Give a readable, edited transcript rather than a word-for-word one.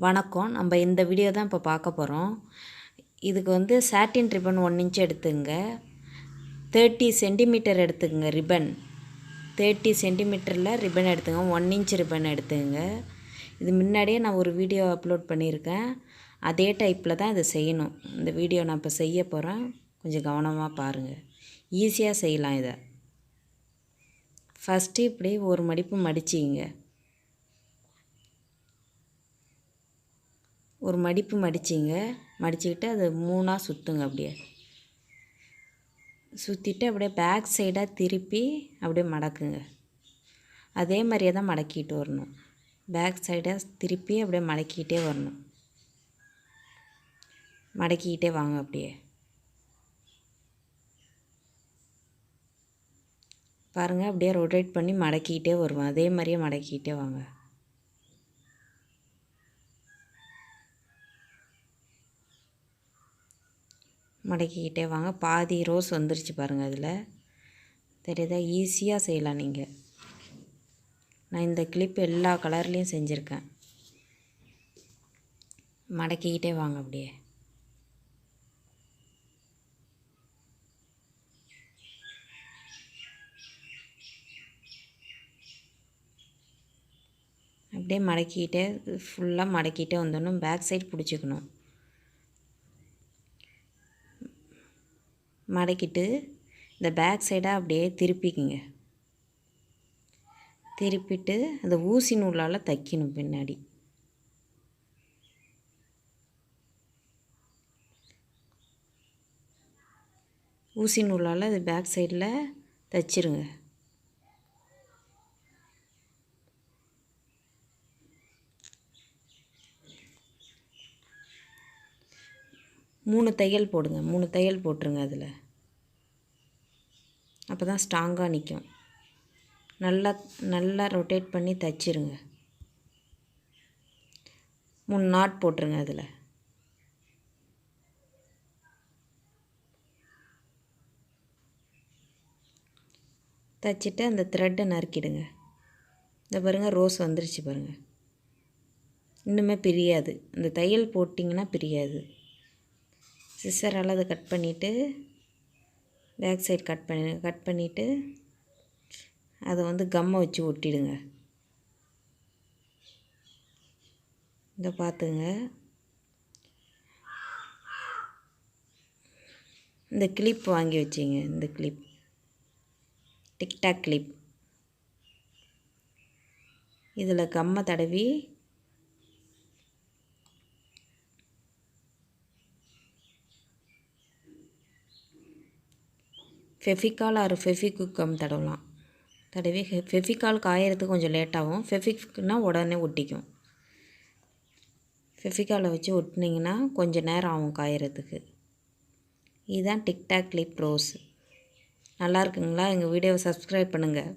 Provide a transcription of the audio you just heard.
வணக்கம். நம்ம இந்த வீடியோ தான் இப்போ பார்க்க போகிறோம். இதுக்கு வந்து சாட்டின் ரிப்பன் 1 இன்ச் எடுத்துங்க, 30 சென்டிமீட்டர் எடுத்துங்க. ரிப்பன் 30 சென்டிமீட்டரில் ரிப்பன் எடுத்துங்க. 1 இன்ச் ரிப்பன் எடுத்துங்க. இது முன்னாடியே நான் ஒரு வீடியோ அப்லோட் பண்ணியிருக்கேன். அதே டைப்பில் தான் இதை செய்யணும். இந்த வீடியோ நான் இப்போ செய்ய போகிறேன். கொஞ்சம் கவனமாக பாருங்கள். ஈஸியாக செய்யலாம் இதை. ஃபஸ்ட்டு இப்படி ஒரு மடிப்பு மடிச்சிங்க. ஒரு மடிப்பு மடிச்சிங்க. மடிச்சுக்கிட்டு அது 3ஆக சுற்றுங்க. அப்படியே சுற்றிட்டு அப்படியே பேக் சைடாக திருப்பி அப்படியே மடக்குங்க. அதே மாதிரியே தான் மடக்கிட்டு வரணும். பேக் சைடாக திருப்பி அப்படியே மடக்கிக்கிட்டே வரணும். மடக்கிக்கிட்டே வாங்க. அப்படியே பாருங்கள். அப்படியே ரொட்டேட் பண்ணி மடக்கிக்கிட்டே வருவோம். அதே மாதிரியே மடக்கிக்கிட்டே வாங்க. மடக்கிக்கிட்டே வாங்க. பாதி ரோஸ் வந்துருச்சு பாருங்கள். அதில் தெரியுதா? ஈஸியாக செய்யலாம் நீங்கள். நான் இந்த கிளிப் எல்லா கலர்லேயும் செஞ்சுருக்கேன். மடக்கிக்கிட்டே வாங்க. அப்படியே அப்படியே மடக்கிக்கிட்டே ஃபுல்லாக மடக்கிட்டே வந்துடணும். பேக் சைடு பிடிச்சிக்கணும். மடக்கிட்டு இந்த பேக் சைடாக அப்படியே திருப்பிக்குங்க. திருப்பிட்டு அந்த ஊசி நூலால் தைக்கணும். பின்னாடி ஊசி நூலால் அது பேக் சைடில் தைச்சிருங்க. மூணு தையல் போடுங்க. 3 தையல் போட்டுருங்க. அதில் அப்போ தான் ஸ்ட்ராங்காக நிற்கும். நல்லா ரொட்டேட் பண்ணி தைச்சிருங்க. 3 நாட் போட்டுருங்க. அதில் தைச்சிட்டு அந்த த்ரெட்டை நறுக்கிடுங்க. இந்த பாருங்கள், ரோஸ் வந்துருச்சு பாருங்கள். இன்னுமே பிரியாது. இந்த தையல் போட்டிங்கன்னா பிரியாது. சிசரால் அதை கட் பண்ணிவிட்டு பேக் சைடு கட் பண்ணிவிட்டு அதை வந்து கம்மை வச்சு ஒட்டிடுங்க. இதை பார்த்துங்க. இந்த கிளிப் வாங்கி வச்சிங்க. இந்த கிளிப் டிக்டாக் கிளிப். இதில் கம்மை தடவி ஃபெஃபிகால் ஆர் ஃபெஃபிக்விக் கம் தடவலாம். தடவி ஃபெஃபிகால் காயறதுக்கு கொஞ்சம் லேட்டாகும். ஃபெஃபிக்னா உடனே ஒட்டிக்கும். ஃபெஃபிகாலை வச்சு ஒட்டினீங்கன்னா கொஞ்சம் நேரம் ஆகும் காயறதுக்கு. இதுதான் டிக்டாக் கிளிப் ரோஸ். நல்லா இருக்குங்களா? எங்கள் வீடியோவை சப்ஸ்கிரைப் பண்ணுங்கள்.